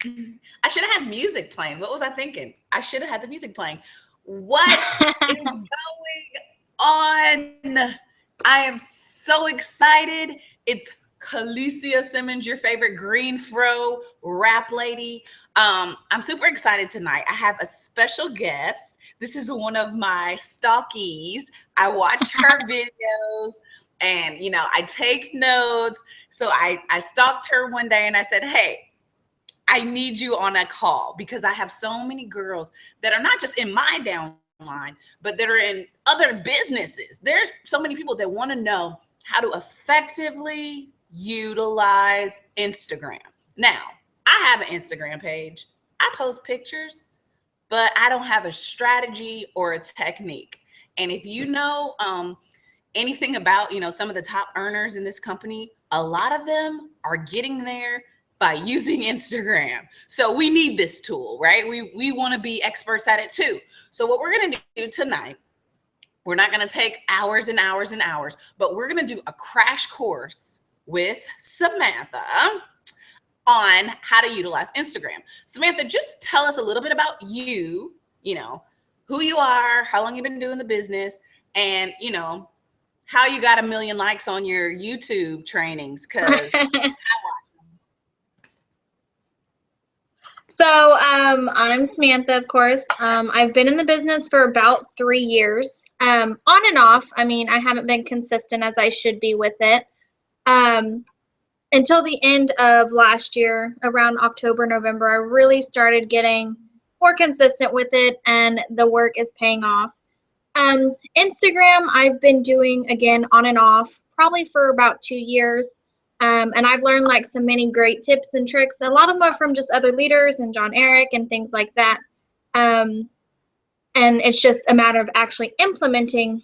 I should have had music playing. What was I thinking? I should have had the music playing. What is going on? I am so excited. It's Khaleesi Simmons, your favorite green fro rap lady. I'm super excited tonight. I have a special guest. This is one of my stalkies. I watch her videos and, I take notes. So I stalked her one day and I said, hey, I need you on a call because I have so many girls that are not just in my downline, but that are in other businesses. There's so many people that want to know how to effectively utilize Instagram. Now, I have an Instagram page. I post pictures, but I don't have a strategy or a technique. And if you know anything about, some of the top earners in this company, a lot of them are getting there by using Instagram. So we need this tool, right? We want to be experts at it too. So what we're going to do tonight, we're not going to take hours and hours and hours, but we're going to do a crash course with Samantha on how to utilize Instagram. Samantha, just tell us a little bit about you, who you are, how long you've been doing the business, and, how you got 1 million likes on your YouTube trainings, because So I'm Samantha, of course. I've been in the business for about 3 years, on and off. I mean, I haven't been consistent as I should be with it. Until the end of last year, around October, November, I really started getting more consistent with it, and the work is paying off. Instagram, I've been doing, again, on and off, probably for about 2 years. And I've learned like some many great tips and tricks. A lot of them are from just other leaders and John Eric and things like that. And it's just a matter of actually implementing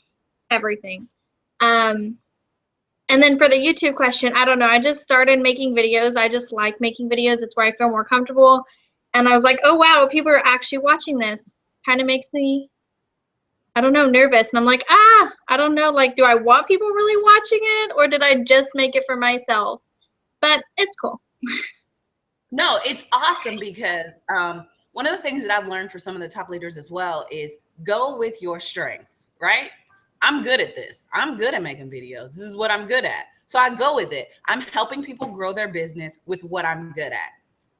everything. And then for the YouTube question, I don't know. I just started making videos. I just like making videos. It's where I feel more comfortable. And I was like, oh, wow, people are actually watching this. Kind of makes me, I don't know, nervous. And I'm like, I don't know. Like, do I want people really watching it, or did I just make it for myself? But it's cool. No, it's awesome because one of the things that I've learned for some of the top leaders as well is go with your strengths, right? I'm good at this. I'm good at making videos. This is what I'm good at. So I go with it. I'm helping people grow their business with what I'm good at.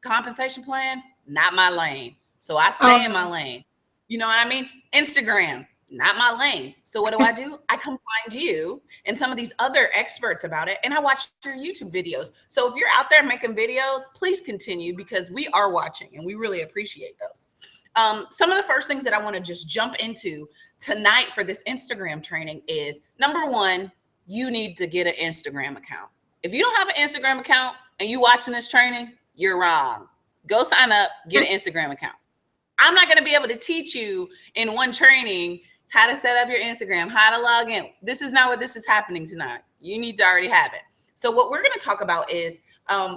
Compensation plan, not my lane. So I stay in my lane. You know what I mean? Instagram, not my lane. So what do? I come find you and some of these other experts about it, and I watch your YouTube videos. So if you're out there making videos, please continue because we are watching and we really appreciate those. Some of the first things that I want to just jump into tonight for this Instagram training is, number one, you need to get an Instagram account. If you don't have an Instagram account and you watching this training, you're wrong. Go sign up, get an Instagram account. I'm not going to be able to teach you in one training how to set up your Instagram, how to log in. This is not what this is happening tonight. You need to already have it. So what we're going to talk about is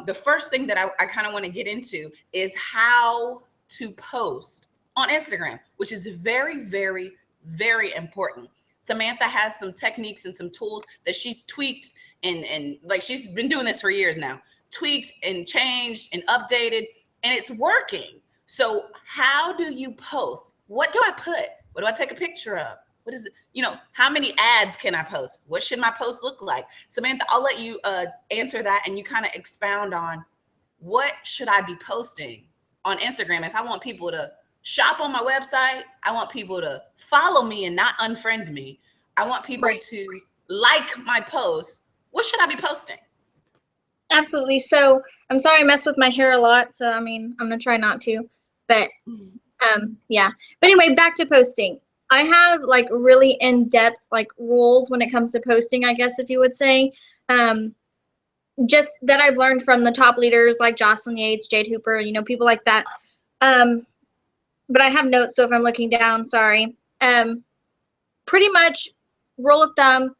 the first thing that I kind of want to get into is how to post on Instagram, which is very, very, very important. Samantha has some techniques and some tools that she's tweaked and like she's been doing this for years now, tweaked and changed and updated, and it's working. So how do you post? What do I put? What do I take a picture of? What is it? How many ads can I post? What should my post look like? Samantha, I'll let you answer that, and you kind of expound on what should I be posting on Instagram if I want people to shop on my website. I want people to follow me and not unfriend me. I want people to like my posts. What should I be posting? Absolutely. So I'm sorry I mess with my hair a lot. So, I mean, I'm going to try not to. But, yeah. But anyway, back to posting. I have, like, really in-depth, like, rules when it comes to posting, I guess, if you would say. Just that I've learned from the top leaders like Jocelyn Yates, Jade Hooper, people like that. But I have notes, so if I'm looking down, sorry. Pretty much, rule of thumb,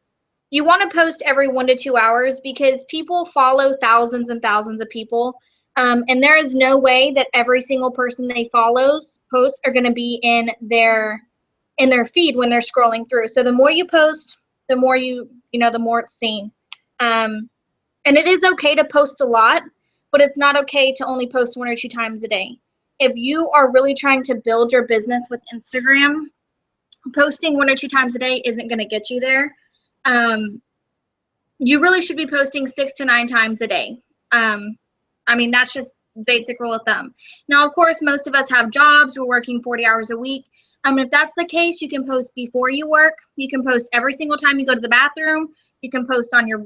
you want to post every 1 to 2 hours because people follow thousands and thousands of people. And there is no way that every single person they posts are going to be in their feed when they're scrolling through. So the more you post, the more the more it's seen. And it is okay to post a lot, but it's not okay to only post 1 or 2 times a day. If you are really trying to build your business with Instagram, posting 1 or 2 times a day isn't going to get you there. You really should be posting 6 to 9 times a day. I mean, that's just basic rule of thumb. Now, of course, most of us have jobs. We're working 40 hours a week. If that's the case, you can post before you work. You can post every single time you go to the bathroom. You can post on your,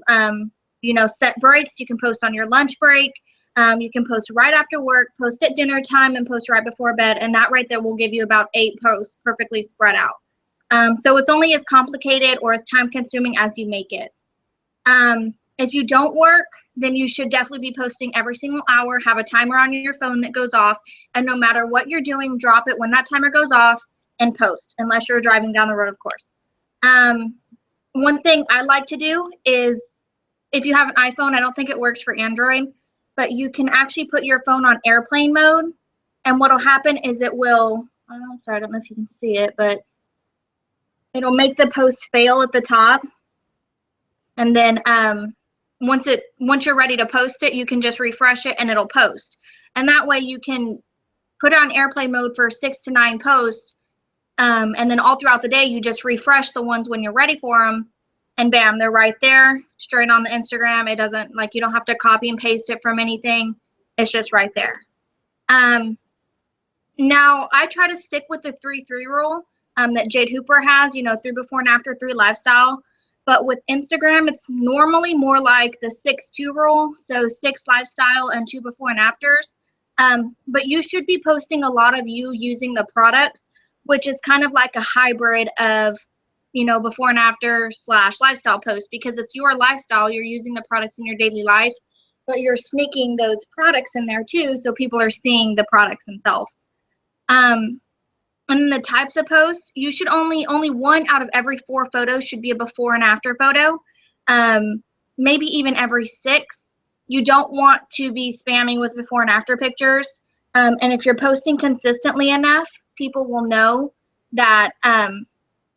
set breaks. You can post on your lunch break. You can post right after work, post at dinner time, and post right before bed. And that right there will give you about 8 posts perfectly spread out. So it's only as complicated or as time consuming as you make it. If you don't work, then you should definitely be posting every single hour. Have a timer on your phone that goes off. And no matter what you're doing, drop it when that timer goes off and post, unless you're driving down the road, of course. One thing I like to do is, if you have an iPhone, I don't think it works for Android, but you can actually put your phone on airplane mode. And what'll happen is it will, I'm sorry, I don't know if you can see it, but it'll make the post fail at the top. And then once you're ready to post it, you can just refresh it and it'll post. And that way you can put it on airplane mode for 6 to 9 posts. And then all throughout the day, you just refresh the ones when you're ready for them. And bam, they're right there, straight on the Instagram. It doesn't, you don't have to copy and paste it from anything. It's just right there. Now, I try to stick with the 3-3 rule that Jade Hooper has, 3 before and after, 3 lifestyle. But with Instagram, it's normally more like the 6-2 rule. So 6 lifestyle and 2 before and afters. But you should be posting a lot of you using the products, which is kind of like a hybrid of, before and after / lifestyle post, because it's your lifestyle. You're using the products in your daily life, but you're sneaking those products in there too. So people are seeing the products themselves. And the types of posts, you should only 1 out of every 4 photos should be a before and after photo. Maybe even every 6. You don't want to be spamming with before and after pictures. And if you're posting consistently enough, people will know that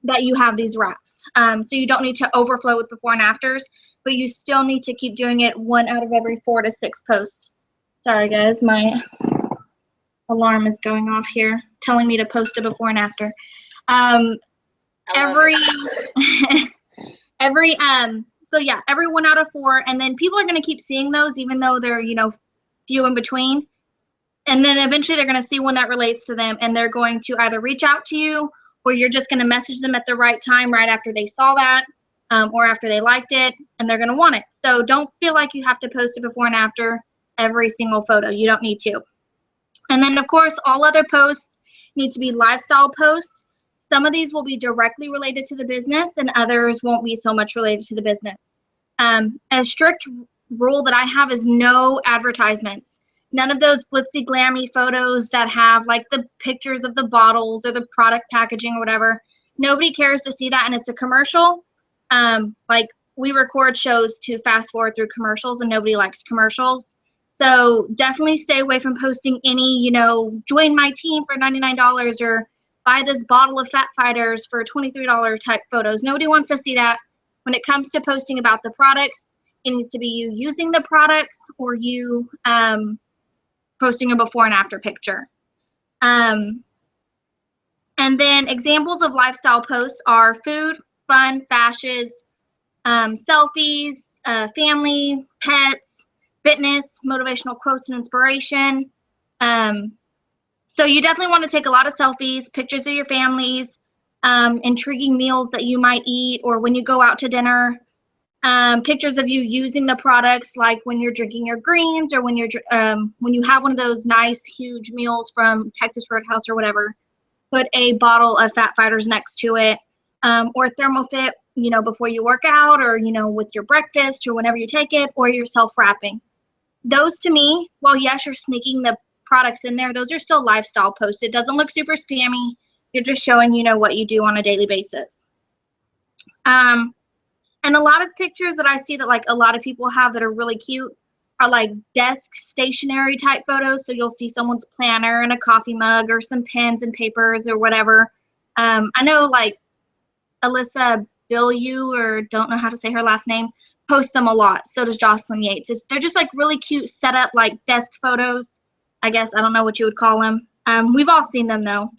that you have these reps. So you don't need to overflow with before and afters, but you still need to keep doing it 1 out of every 4 to 6 posts. Sorry guys, my alarm is going off here, telling me to post a before and after. Every 1 out of 4, and then people are going to keep seeing those, even though they're few in between. And then eventually they're going to see one that relates to them, and they're going to either reach out to you, or you're just going to message them at the right time, right after they saw that, or after they liked it, and they're going to want it. So don't feel like you have to post a before and after every single photo. You don't need to. And then, of course, all other posts need to be lifestyle posts. Some of these will be directly related to the business, and others won't be so much related to the business. A strict rule that I have is no advertisements. None of those glitzy, glammy photos that have the pictures of the bottles or the product packaging or whatever. Nobody cares to see that, and it's a commercial. We record shows to fast forward through commercials, and nobody likes commercials. So definitely stay away from posting any, join my team for $99 or buy this bottle of Fat Fighters for $23 type photos. Nobody wants to see that. When it comes to posting about the products, it needs to be you using the products or you posting a before and after picture. And then examples of lifestyle posts are food, fun, fashions, selfies, family, pets, fitness, motivational quotes and inspiration. So you definitely want to take a lot of selfies, pictures of your families, intriguing meals that you might eat or when you go out to dinner, pictures of you using the products, like when you're drinking your greens or when you have one of those nice huge meals from Texas Roadhouse or whatever. Put a bottle of Fat Fighters next to it, or ThermoFit, before you work out, or with your breakfast or whenever you take it, or your self-wrapping. Those, to me, while yes, you're sneaking the products in there, those are still lifestyle posts. It doesn't look super spammy. You're just showing what you do on a daily basis. And a lot of pictures that I see that a lot of people have that are really cute are desk stationery type photos. So you'll see someone's planner and a coffee mug or some pens and papers or whatever. I know Alyssa Billiou, or don't know how to say her last name, posts them a lot. So does Jocelyn Yates. They're just like really cute, set up like desk photos. I guess I don't know what you would call them. We've all seen them though.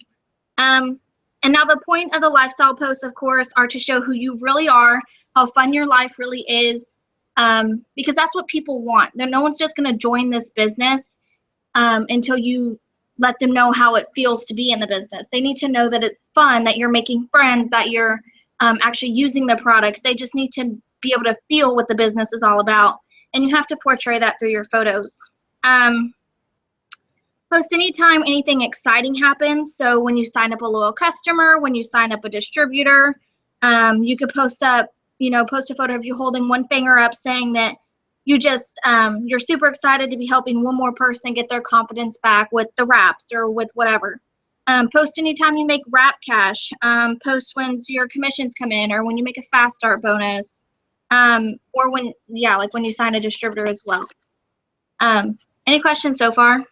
And now the point of the lifestyle posts, of course, are to show who you really are, how fun your life really is, because that's what people want. No one's just going to join this business until you let them know how it feels to be in the business. They need to know that it's fun, that you're making friends, that you're actually using the products. They just need to be able to feel what the business is all about. And you have to portray that through your photos. Post anytime anything exciting happens. So when you sign up a loyal customer, when you sign up a distributor, you could post a photo of you holding one finger up saying that you're super excited to be helping one more person get their confidence back with the wraps or with whatever. Post anytime you make wrap cash. Post when your commissions come in or when you make a fast start bonus. Or when you sign a distributor as well. Any questions so far?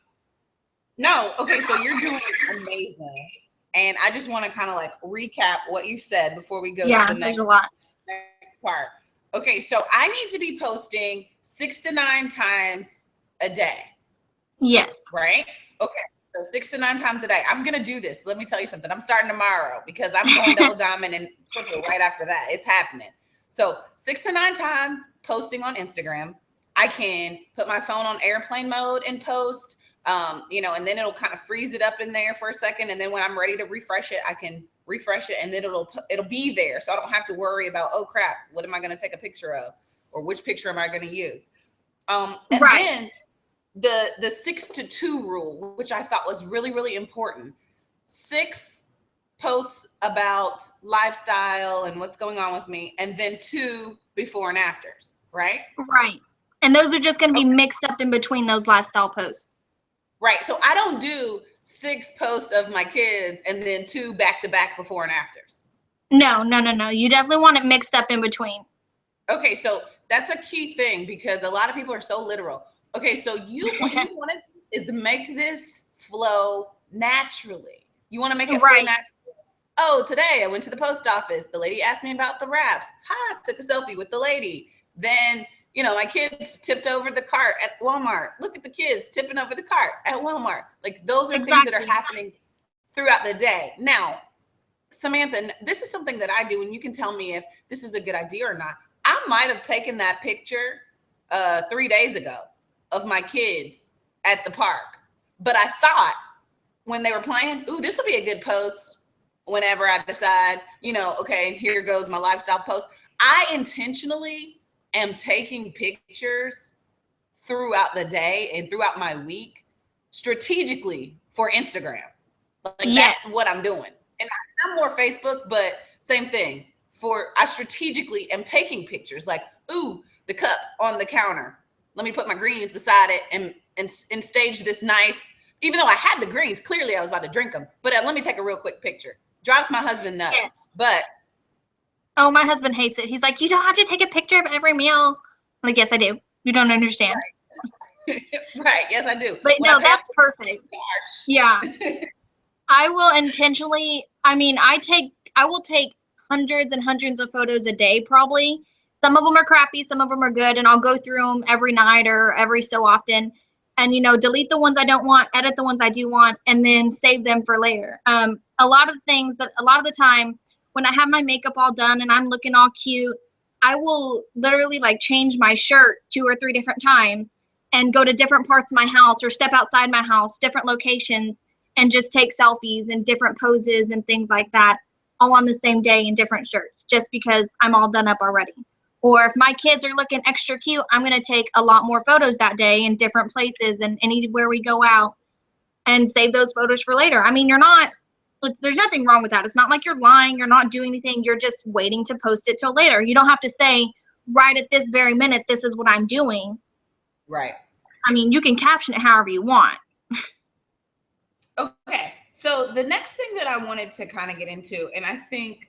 No. Okay. So you're doing amazing. And I just want to kind of like recap what you said before we go to the next part. Okay. So I need to be posting 6 to 9 times a day. Yes. Right? Okay. So 6 to 9 times a day. I'm going to do this. Let me tell you something. I'm starting tomorrow because I'm going double diamond and triple right after that. It's happening. So 6 to 9 times posting on Instagram. I can put my phone on airplane mode and post. And then it'll kind of freeze it up in there for a second. And then when I'm ready to refresh it, I can refresh it and then it'll be there. So I don't have to worry about, oh crap, what am I going to take a picture of? Or which picture am I going to use? Then the 6 to 2 rule, which I thought was really, really important. 6 posts about lifestyle and what's going on with me, and then 2 before and afters, right? Right. And those are just going to be mixed up in between those lifestyle posts. Right. So I don't do 6 posts of my kids and then 2 back-to-back before and afters. No. You definitely want it mixed up in between. Okay. So that's a key thing because a lot of people are so literal. Okay. So what you want to do is make this flow naturally. You want to make it flow naturally. Oh, today I went to the post office. The lady asked me about the wraps. Took a selfie with the lady. Then my kids tipped over the cart at Walmart. Look at the kids tipping over the cart at Walmart. Like those are things that are happening throughout the day. Now, Samantha, this is something that I do, and you can tell me if this is a good idea or not. I might have taken that picture 3 days ago of my kids at the park, but I thought when they were playing, ooh, this will be a good post whenever I decide, okay, here goes my lifestyle post. I intentionally am taking pictures throughout the day and throughout my week strategically for Instagram. That's what I'm doing. And I'm more Facebook, but same thing. I strategically am taking pictures like, ooh, the cup on the counter. Let me put my greens beside it and stage this nice, even though I had the greens, clearly I was about to drink them, but let me take a real quick picture. Drives my husband nuts. Yes. But oh, my husband hates it. He's like, you don't have to take a picture of every meal. I'm like, yes, I do. You don't understand. Right. Right. Yes, I do. But no, that's perfect. Gosh. Yeah. I will intentionally, I will take hundreds and hundreds of photos a day, probably. Some of them are crappy, some of them are good, and I'll go through them every night or every so often and, delete the ones I don't want, edit the ones I do want, and then save them for later. A lot of the time, when I have my makeup all done and I'm looking all cute, I will literally change my shirt 2 or 3 different times and go to different parts of my house or step outside my house, different locations, and just take selfies and different poses and things like that all on the same day in different shirts just because I'm all done up already. Or if my kids are looking extra cute, I'm going to take a lot more photos that day in different places and anywhere we go out and save those photos for later. There's nothing wrong with that. It's not like you're lying. You're not doing anything. You're just waiting to post it till later. You don't have to say right at this very minute, this is what I'm doing. Right. You can caption it however you want. Okay. So the next thing that I wanted to kind of get into, and I think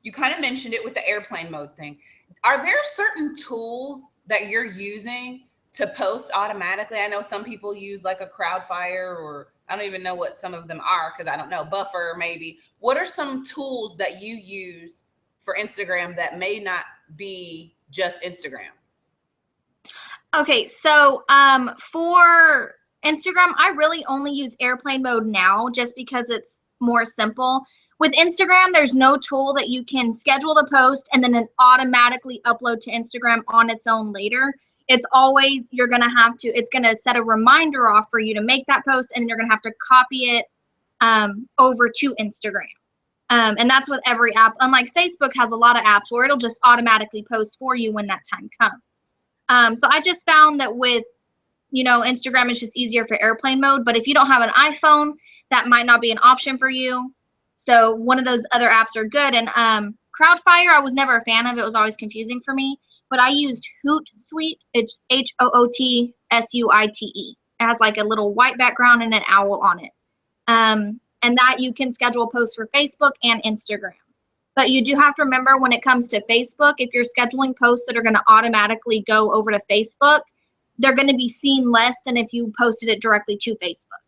you kind of mentioned it with the airplane mode thing. Are there certain tools that you're using to post automatically? I know some people use like a Crowdfire, or I don't even know what some of them are because I don't know, Buffer maybe. What are some tools that you use for Instagram that may not be just Instagram? Okay, so for Instagram, I really only use airplane mode now just because it's more simple. With Instagram, there's no tool that you can schedule the post and then it automatically upload to Instagram on its own later. It's always, you're going to have to, it's going to set a reminder off for you to make that post, and you're going to have to copy it over to Instagram. And that's with every app. Unlike Facebook has a lot of apps where it'll just automatically post for you when that time comes. So I just found that with, Instagram is just easier for airplane mode. But if you don't have an iPhone, that might not be an option for you. So one of those other apps are good. And Crowdfire, I was never a fan of. It was always confusing for me. But I used Hootsuite. It's HOOTSUITE. It has like a little white background and an owl on it. And that you can schedule posts for Facebook and Instagram. But you do have to remember, when it comes to Facebook, if you're scheduling posts that are going to automatically go over to Facebook, they're going to be seen less than if you posted it directly to Facebook,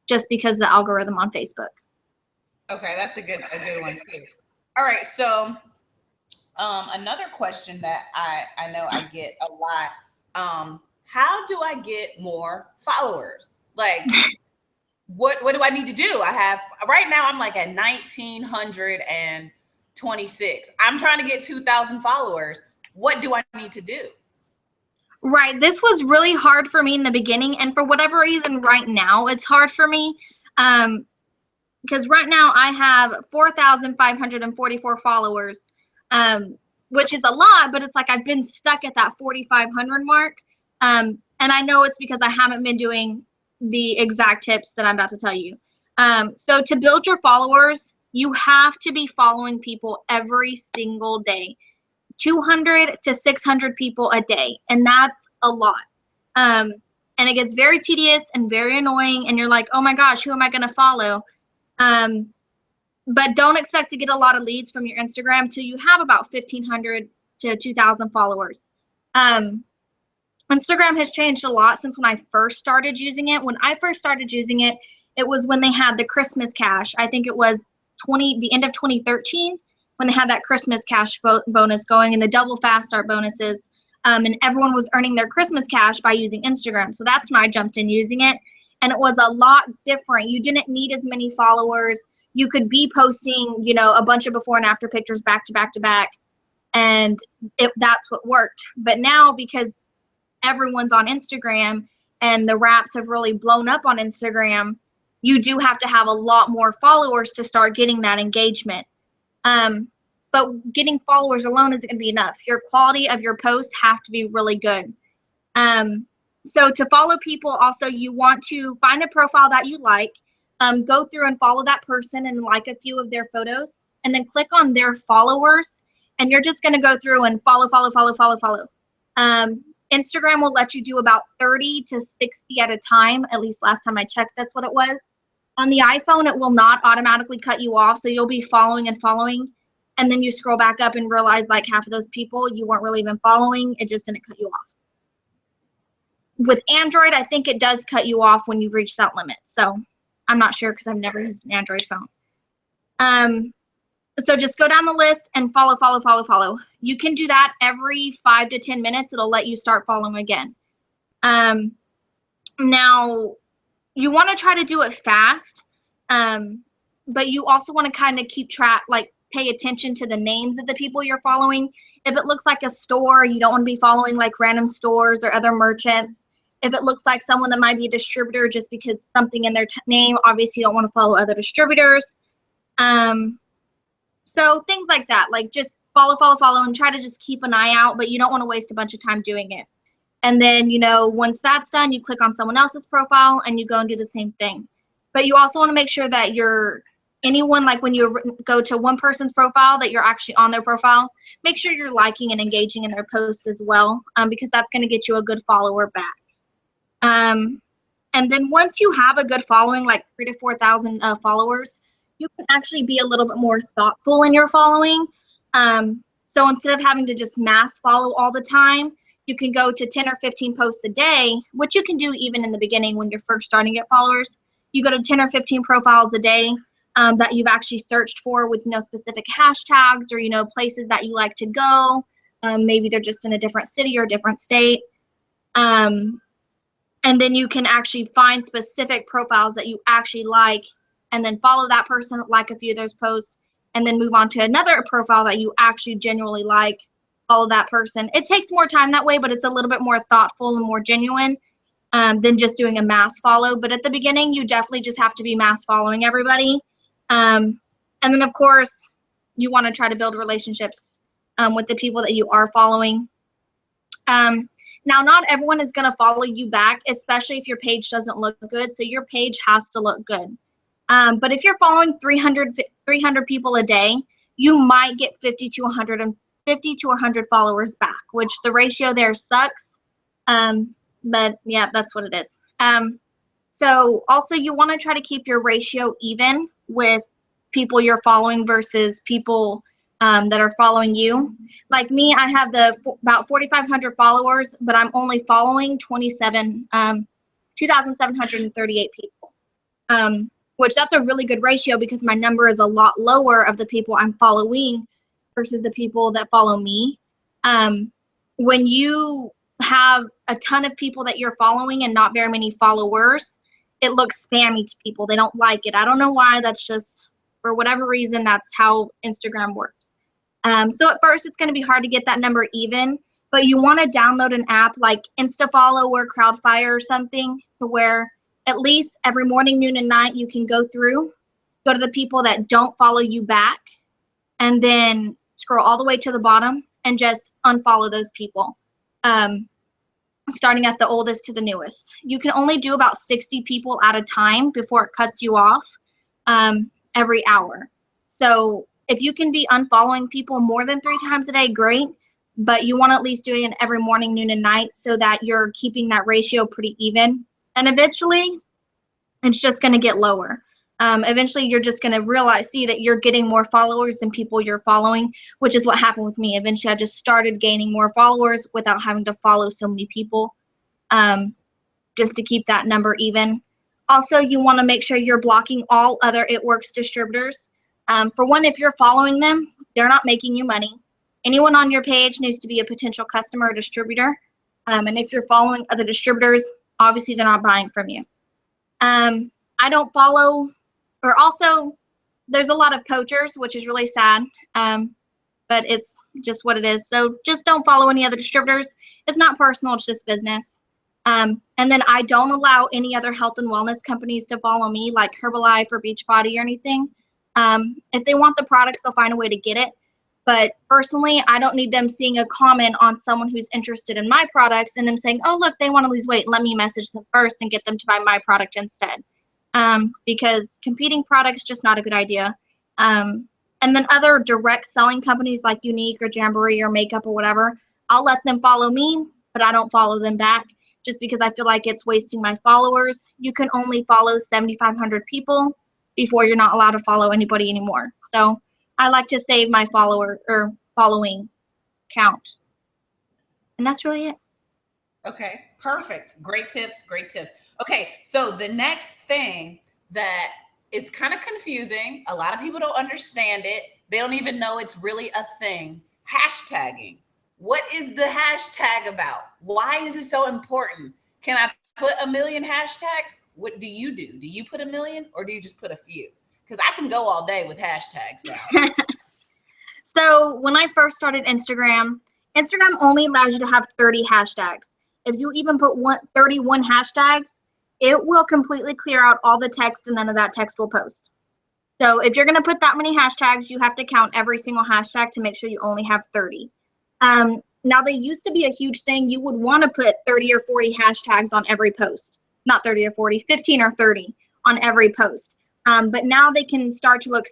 just because the algorithm on Facebook. Okay, that's a good one too. All right, so another question that I know I get a lot, how do I get more followers? Like, what do I need to do? I have, right now I'm like at 1,926. I'm trying to get 2,000 followers. What do I need to do? Right. This was really hard for me in the beginning. And for whatever reason, right now, it's hard for me. Because right now I have 4,544 followers, which is a lot, but it's like I've been stuck at that 4,500 mark. And I know it's because I haven't been doing the exact tips that I'm about to tell you. So to build your followers, you have to be following people every single day, 200 to 600 people a day. And that's a lot. And it gets very tedious and very annoying. And you're like, oh my gosh, who am I going to follow? But don't expect to get a lot of leads from your Instagram till you have about 1,500 to 2,000 followers. Instagram has changed a lot since when I first started using it. When I first started using it, it was when they had the Christmas cash. I think it was the end of 2013 when they had that Christmas cash bonus going, and the double fast start bonuses. And everyone was earning their Christmas cash by using Instagram. So that's when I jumped in using it. And it was a lot different. You didn't need as many followers. You could be posting, a bunch of before and after pictures back to back to back. And that's what worked. But now, because everyone's on Instagram and the wraps have really blown up on Instagram, you do have to have a lot more followers to start getting that engagement. But getting followers alone isn't going to be enough. Your quality of your posts have to be really good. So to follow people, also, you want to find a profile that you like, go through and follow that person and like a few of their photos, and then click on their followers, and you're just going to go through and follow. Instagram will let you do about 30 to 60 at a time. At least last time I checked, that's what it was. On the iPhone, it will not automatically cut you off, so you'll be following, and then you scroll back up and realize like half of those people you weren't really even following. It just didn't cut you off. With Android, I think it does cut you off when you've reached that limit. So I'm not sure because I've never used an Android phone. So just go down the list and follow. You can do that every 5 to 10 minutes. It'll let you start following again. Now, you want to try to do it fast, but you also want to kind of keep track, like pay attention to the names of the people you're following. If it looks like a store, you don't want to be following like random stores or other merchants. If it looks like someone that might be a distributor just because something in their name, obviously you don't want to follow other distributors. So things like that, like just follow and try to just keep an eye out, but you don't want to waste a bunch of time doing it. And then, once that's done, you click on someone else's profile and you go and do the same thing. But you also want to make sure that anyone, like when you go to one person's profile, that you're actually on their profile, make sure you're liking and engaging in their posts as well, because that's going to get you a good follower back. And then once you have a good following, like 3,000 to 4,000 followers, you can actually be a little bit more thoughtful in your following. So instead of having to just mass follow all the time, you can go to 10 or 15 posts a day, which you can do even in the beginning when you're first starting to get followers. You go to 10 or 15 profiles a day that you've actually searched for with specific hashtags or, places that you like to go, Maybe they're just in a different city or different state. And then you can actually find specific profiles that you actually like, and then follow that person, like a few of those posts, and then move on to another profile that you actually genuinely like, follow that person. It takes more time that way, but it's a little bit more thoughtful and more genuine than just doing a mass follow. But at the beginning, you definitely just have to be mass following everybody. And then, of course, you want to try to build relationships with the people that you are following. Now, not everyone is going to follow you back, especially if your page doesn't look good. So your page has to look good. But if you're following 300 people a day, you might get 50 to 100 followers back, which the ratio there sucks. But yeah, that's what it is. So also you want to try to keep your ratio even with people you're following versus people that are following you. Like me, I have about 4,500 followers, but I'm only following 2,738 people, which that's a really good ratio because my number is a lot lower of the people I'm following versus the people that follow me. When you have a ton of people that you're following and not very many followers, it looks spammy to people. They don't like it. I don't know why. That's just, for whatever reason, that's how Instagram works. So at first, it's going to be hard to get that number even, but you want to download an app like InstaFollow or Crowdfire or something to where at least every morning, noon, and night, you can go to the people that don't follow you back, and then scroll all the way to the bottom and just unfollow those people, starting at the oldest to the newest. You can only do about 60 people at a time before it cuts you off every hour. So if you can be unfollowing people more than 3 times a day, great, but you want to at least do it every morning, noon, and night so that you're keeping that ratio pretty even. And eventually, it's just going to get lower. Eventually, you're just going to see that you're getting more followers than people you're following, which is what happened with me. Eventually, I just started gaining more followers without having to follow so many people, just to keep that number even. Also, you want to make sure you're blocking all other It Works distributors. For one, if you're following them, they're not making you money. Anyone on your page needs to be a potential customer or distributor. And if you're following other distributors, obviously they're not buying from you. I don't follow, or also there's a lot of poachers, which is really sad, but it's just what it is. So just don't follow any other distributors. It's not personal, it's just business. And then I don't allow any other health and wellness companies to follow me, like Herbalife or Beachbody or anything. If they want the products, they'll find a way to get it. But personally, I don't need them seeing a comment on someone who's interested in my products and them saying, oh, look, they want to lose weight. Let me message them first and get them to buy my product instead. Because competing products, just not a good idea. And then other direct selling companies like Unique or Jamboree or Makeup or whatever, I'll let them follow me, but I don't follow them back just because I feel like it's wasting my followers. You can only follow 7,500 people before you're not allowed to follow anybody anymore. So I like to save my following count. And that's really it. Okay, perfect. Great tips, great tips. Okay, so the next thing that is kind of confusing, a lot of people don't understand it. They don't even know it's really a thing. Hashtagging. What is the hashtag about? Why is it so important? Can I put 1 million hashtags? What do you do? Do you put 1 million or do you just put a few? Because I can go all day with hashtags now. So when I first started Instagram only allows you to have 30 hashtags. If you even put 31 hashtags, it will completely clear out all the text and none of that text will post. So if you're going to put that many hashtags, you have to count every single hashtag to make sure you only have 30. Now, they used to be a huge thing. You would want to put 30 or 40 hashtags on every post. Not 30 or 40, 15 or 30 on every post. But now they can start to look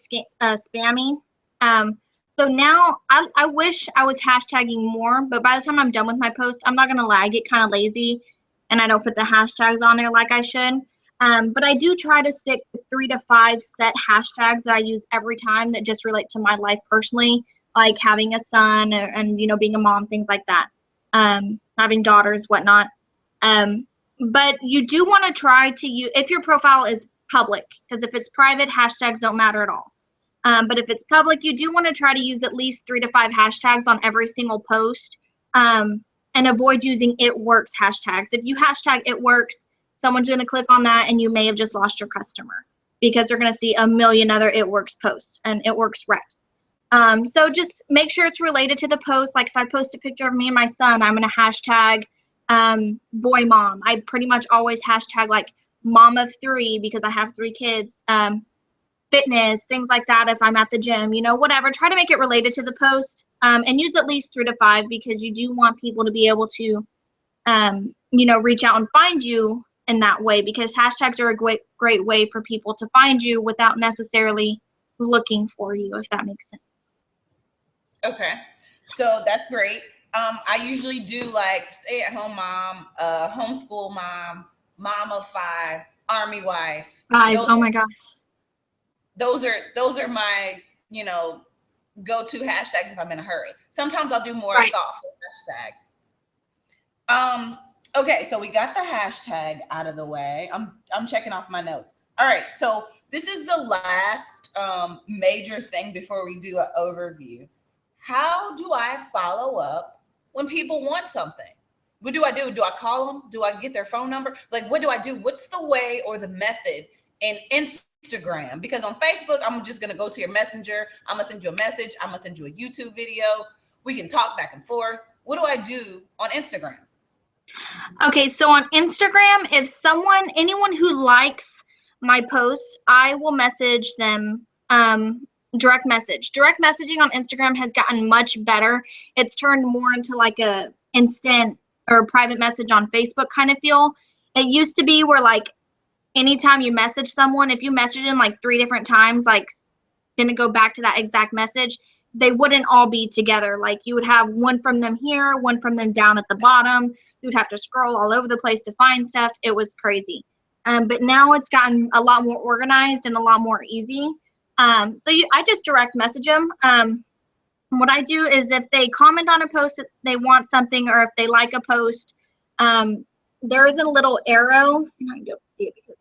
spammy. So now I wish I was hashtagging more, but by the time I'm done with my post, I'm not going to lie, I get kind of lazy and I don't put the hashtags on there like I should. But I do try to stick with 3 to 5 set hashtags that I use every time that just relate to my life personally, like having a son and being a mom, things like that, having daughters, whatnot. But you do want to try to use, if your profile is public, because if it's private, hashtags don't matter at all. But if it's public, you do want to try to use at least 3 to 5 hashtags on every single post, and avoid using "it works" hashtags. If you hashtag "it works," someone's going to click on that and you may have just lost your customer because they're going to see a million other "it works" posts and "it works" reps. So just make sure it's related to the post. Like if I post a picture of me and my son, I'm going to hashtag boy mom. I pretty much always hashtag like mom of 3 because I have 3 kids. Fitness, things like that. If I'm at the gym, whatever, try to make it related to the post, and use at least 3 to 5 because you do want people to be able to, reach out and find you in that way, because hashtags are a great way for people to find you without necessarily looking for you, if that makes sense. Okay. So that's great. I usually do like stay-at-home mom, homeschool mom, mom of 5, army wife. 5. Oh my gosh. Those are my, go-to hashtags if I'm in a hurry. Sometimes I'll do more thoughtful hashtags. Okay, so we got the hashtag out of the way. I'm checking off my notes. All right, so this is the last major thing before we do an overview. How do I follow up when people want something? What do I do? Do I call them? Do I get their phone number? Like, what do I do? What's the way or the method in Instagram? Because on Facebook, I'm just going to go to your messenger. I'm going to send you a message. I'm going to send you a YouTube video. We can talk back and forth. What do I do on Instagram? Okay, so on Instagram, if anyone who likes my posts, I will message them direct message. Direct messaging on Instagram has gotten much better. It's turned more into like a instant or private message on Facebook kind of feel. It used to be where like anytime you message someone, if you message them like 3 different times, like didn't go back to that exact message, they wouldn't all be together. Like you would have one from them here, one from them down at the bottom. You'd have to scroll all over the place to find stuff. It was crazy. But now it's gotten a lot more organized and a lot more easy. I just direct message them. What I do is if they comment on a post that they want something, or if they like a post, there is a little arrow. I'm not gonna be able to see it because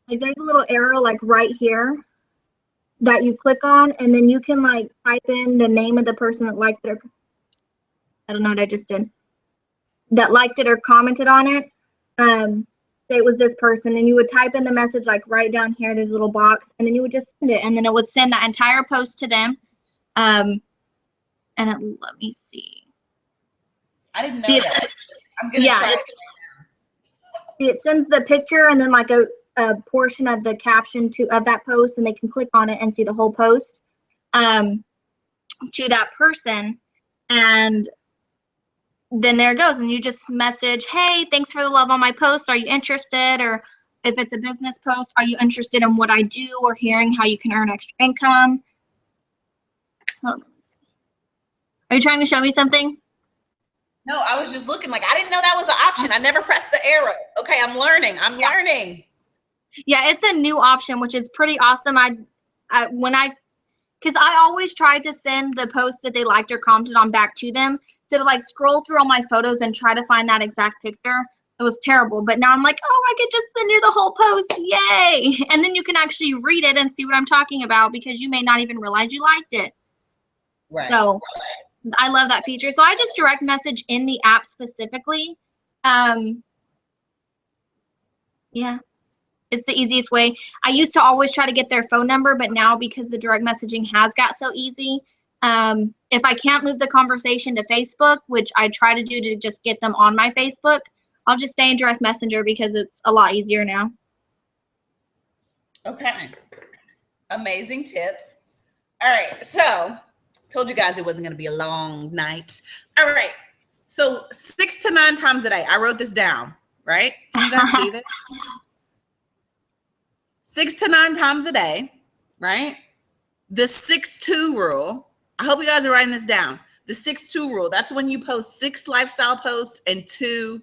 like there's a little arrow like right here that you click on, and then you can like type in the name of the person that liked it, or I don't know what I just did, that liked it or commented on it. It was this person, and you would type in the message like right down here. There's a little box, and then you would just send it, and then it would send that entire post to them. Let me see. I didn't know that. I'm gonna try it. It sends the picture and then like a portion of the caption of that post, and they can click on it and see the whole post to that person, and then there it goes. And you just message, hey, thanks for the love on my post. Are you interested? Or if it's a business post, are you interested in what I do or hearing how you can earn extra income? Are you trying to show me something? No, I was just looking like I didn't know that was an option. I never pressed the arrow. Okay, I'm learning. Learning. Yeah, it's a new option, which is pretty awesome. Because I always tried to send the posts that they liked or commented on back to them. So to like scroll through all my photos and try to find that exact picture, it was terrible. But now I'm like, oh, I could just send you the whole post. Yay. And then you can actually read it and see what I'm talking about, because you may not even realize you liked it. Right. So I love that feature. So I just direct message in the app specifically. Yeah. It's the easiest way. I used to always try to get their phone number, but now because the direct messaging has got so easy, if I can't move the conversation to Facebook, which I try to do to just get them on my Facebook, I'll just stay in direct messenger because it's a lot easier now. Okay. Amazing tips. All right. So told you guys it wasn't going to be a long night. All right. So 6 to 9 times a day. I wrote this down, right? Can you guys see this? 6 to 9 times a day, right? The 6-2 rule. I hope you guys are writing this down. The 6-2 rule. That's when you post 6 lifestyle posts and 2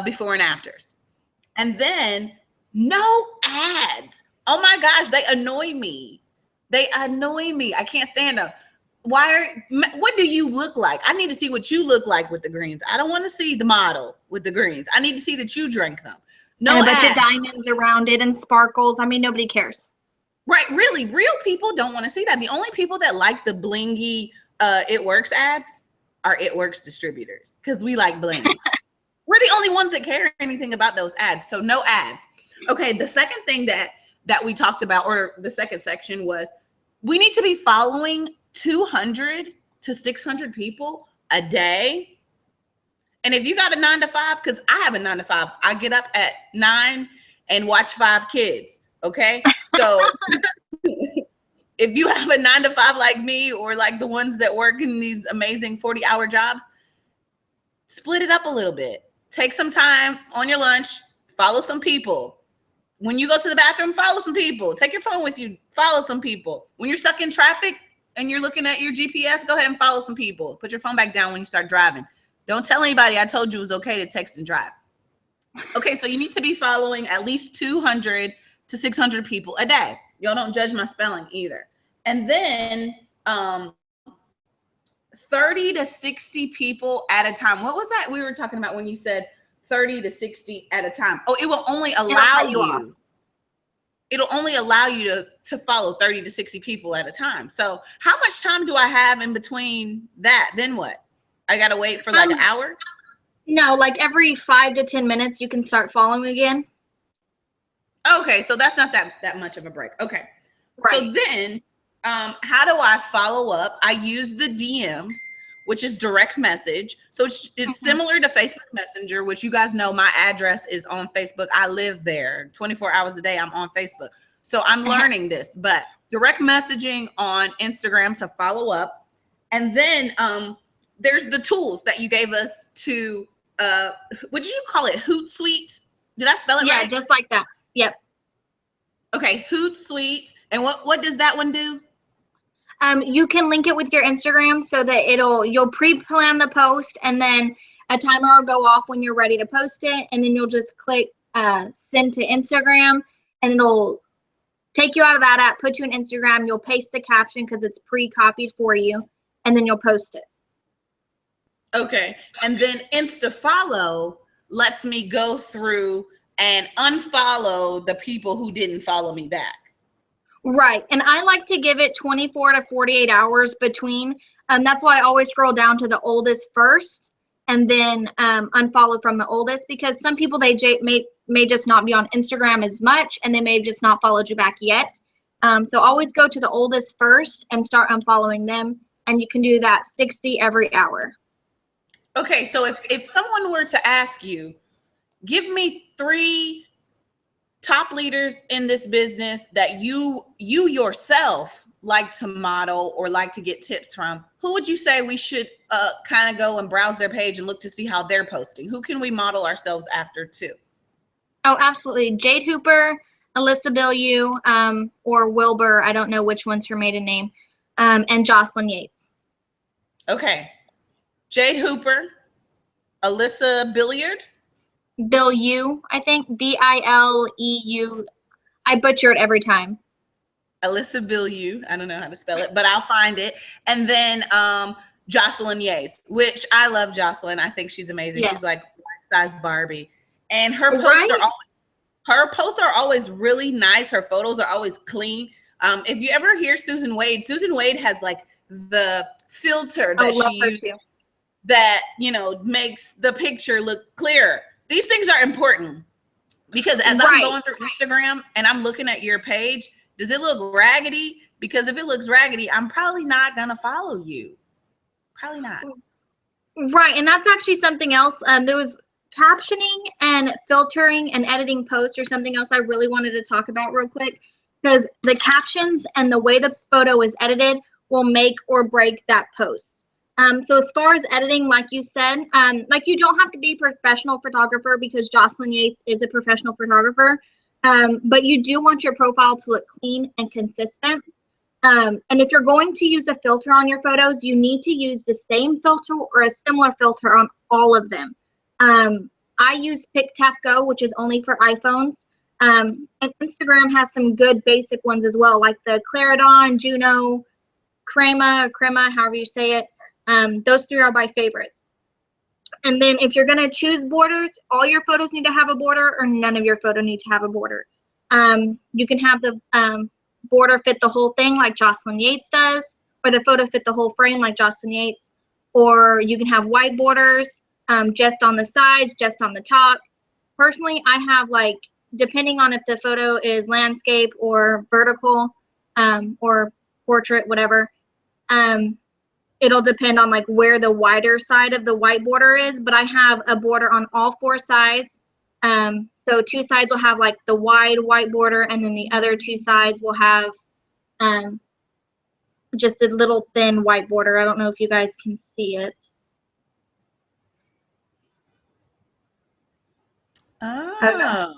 before and afters. And then no ads. Oh my gosh, they annoy me. I can't stand them. What do you look like? I need to see what you look like with the greens. I don't want to see the model with the greens. I need to see that you drank them. No and a bunch ads. of diamonds around it and sparkles. I mean, nobody cares. Right, really, real people don't want to see that. The only people that like the blingy It Works ads are It Works distributors because we like bling. We're the only ones that care anything about those ads. So no ads. Okay, the second thing that we talked about, or the second section, was we need to be following 200 to 600 people a day. And if you got a 9 to 5, because I have a 9 to 5, I get up at 9 and watch 5 kids. Okay, so if you have a 9 to 5 like me, or like the ones that work in these amazing 40-hour jobs, split it up a little bit. Take some time on your lunch, follow some people. When you go to the bathroom, follow some people. Take your phone with you, follow some people. When you're stuck in traffic and you're looking at your GPS, go ahead and follow some people. Put your phone back down when you start driving. Don't tell anybody I told you it was okay to text and drive. Okay, so you need to be following at least 200 to 600 people a day. Y'all don't judge my spelling either. And then 30 to 60 people at a time. What was that we were talking about when you said 30 to 60 at a time? Oh, it will only allow you. It'll only allow you to follow 30 to 60 people at a time. So how much time do I have in between that? Then what? I got to wait for like an hour? No, like every 5 to 10 minutes, you can start following again. Okay, so that's not that much of a break. Okay. Right. So then how do I follow up? I use the DMs, which is direct message. So it's similar to Facebook Messenger, which you guys know my address is on Facebook. I live there 24 hours a day. I'm on Facebook. So I'm learning this, but direct messaging on Instagram to follow up. And then there's the tools that you gave us to, what did you call it? Hootsuite? Did I spell it right? Yeah, just like that. Yep. Okay, Hootsuite. And what does that one do? You can link it with your Instagram so that you'll pre-plan the post, and then a timer will go off when you're ready to post it, and then you'll just click send to Instagram, and it'll take you out of that app, put you in Instagram. You'll paste the caption because it's pre-copied for you, and then you'll post it. Okay, and then Insta follow lets me go through and unfollow the people who didn't follow me back. Right. And I like to give it 24 to 48 hours between. That's why I always scroll down to the oldest first and then unfollow from the oldest, because some people, they may just not be on Instagram as much, and they may have just not followed you back yet. So always go to the oldest first and start unfollowing them. And you can do that 60 every hour. Okay. So if someone were to ask you, give me 3 top leaders in this business that you yourself like to model or like to get tips from, who would you say we should kind of go and browse their page and look to see how they're posting? Who can we model ourselves after too? Oh, absolutely. Jade Hooper, Alyssa Bilyeu, or Wilbur. I don't know which one's her maiden name. And Jocelyn Yates. Okay. Jade Hooper, Alyssa Bilyeu. Bilyeu, I think. Bileu. I butcher it every time. Alyssa Bilyeu. I don't know how to spell it, but I'll find it. And then Jocelyn Yates, which I love Jocelyn. I think she's amazing. Yes. She's like life-size Barbie. And her posts are always really nice. Her photos are always clean. If you ever hear Susan Wade has like the filter that she uses that, makes the picture look clearer. These things are important because as I'm going through Instagram and I'm looking at your page, does it look raggedy? Because if it looks raggedy, I'm probably not going to follow you. Probably not. Right. And that's actually something else. There was captioning and filtering and editing posts, or something else I really wanted to talk about real quick, because the captions and the way the photo is edited will make or break that post. So as far as editing, like you said, you don't have to be a professional photographer, because Jocelyn Yates is a professional photographer. But you do want your profile to look clean and consistent. And if you're going to use a filter on your photos, you need to use the same filter or a similar filter on all of them. I use Pick Tap Go, which is only for iPhones. And Instagram has some good basic ones as well, like the Claridon, Juno, Crema, however you say it. Those 3 are my favorites. And then if you're going to choose borders, all your photos need to have a border, or none of your photos need to have a border. You can have the border fit the whole thing like Jocelyn Yates does, or the photo fit the whole frame like Jocelyn Yates, or you can have white borders, just on the sides, just on the tops. Personally, I have like, depending on if the photo is landscape or vertical, or portrait, whatever, it'll depend on like where the wider side of the white border is, but I have a border on all 4 sides. So 2 sides will have like the wide white border, and then the other 2 sides will have just a little thin white border. I don't know if you guys can see it. Oh,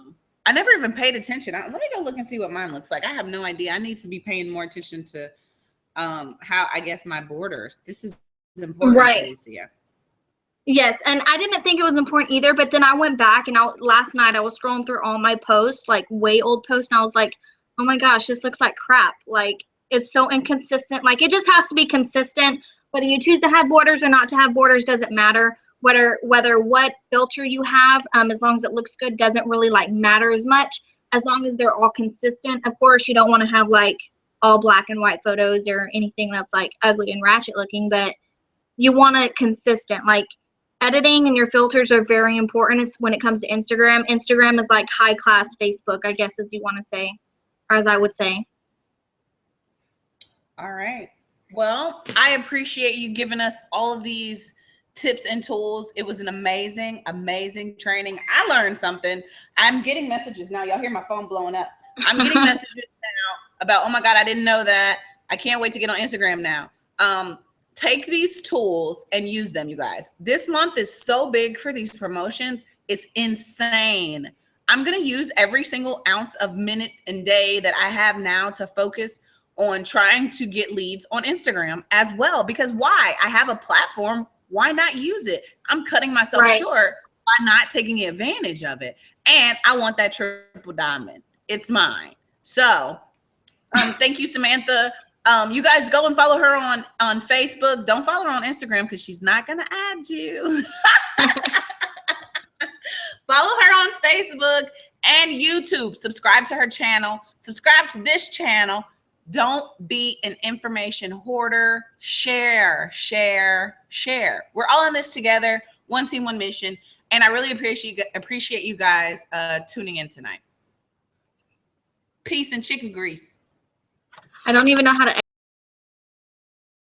I never even paid attention. Let me go look and see what mine looks like. I have no idea. I need to be paying more attention to how, I guess, my borders. This is important, right, Alicia. Yes, and I didn't think it was important either, but then I went back and last night I was scrolling through all my posts, like way old posts, and I was like, oh my gosh, this looks like crap. Like, it's so inconsistent. Like, it just has to be consistent. Whether you choose to have borders or not to have borders doesn't matter. Whether what filter you have, as long as it looks good, doesn't really like matter as much, as long as they're all consistent. Of course, you don't want to have like all black and white photos or anything that's like ugly and ratchet looking, but you want it consistent. Like, editing and your filters are very important when it comes to Instagram. Instagram is like high class Facebook, I guess, as you want to say, or as I would say. All right. Well, I appreciate you giving us all of these tips and tools. It was an amazing, amazing training. I learned something. I'm getting messages now. Y'all hear my phone blowing up. I'm getting messages now about, oh my God, I didn't know that. I can't wait to get on Instagram now. Take these tools and use them, you guys. This month is so big for these promotions. It's insane. I'm going to use every single ounce of minute and day that I have now to focus on trying to get leads on Instagram as well. Because why? I have a platform. Why not use it? I'm cutting myself short by not taking advantage of it. And I want that triple diamond. It's mine. So thank you, Samantha. You guys go and follow her on Facebook. Don't follow her on Instagram because she's not going to add you. Follow her on Facebook and YouTube. Subscribe to her channel. Subscribe to this channel. Don't be an information hoarder. Share, share, share. We're all in this together. One team, one mission. And I really appreciate you guys tuning in tonight. Peace and chicken grease. I don't even know how to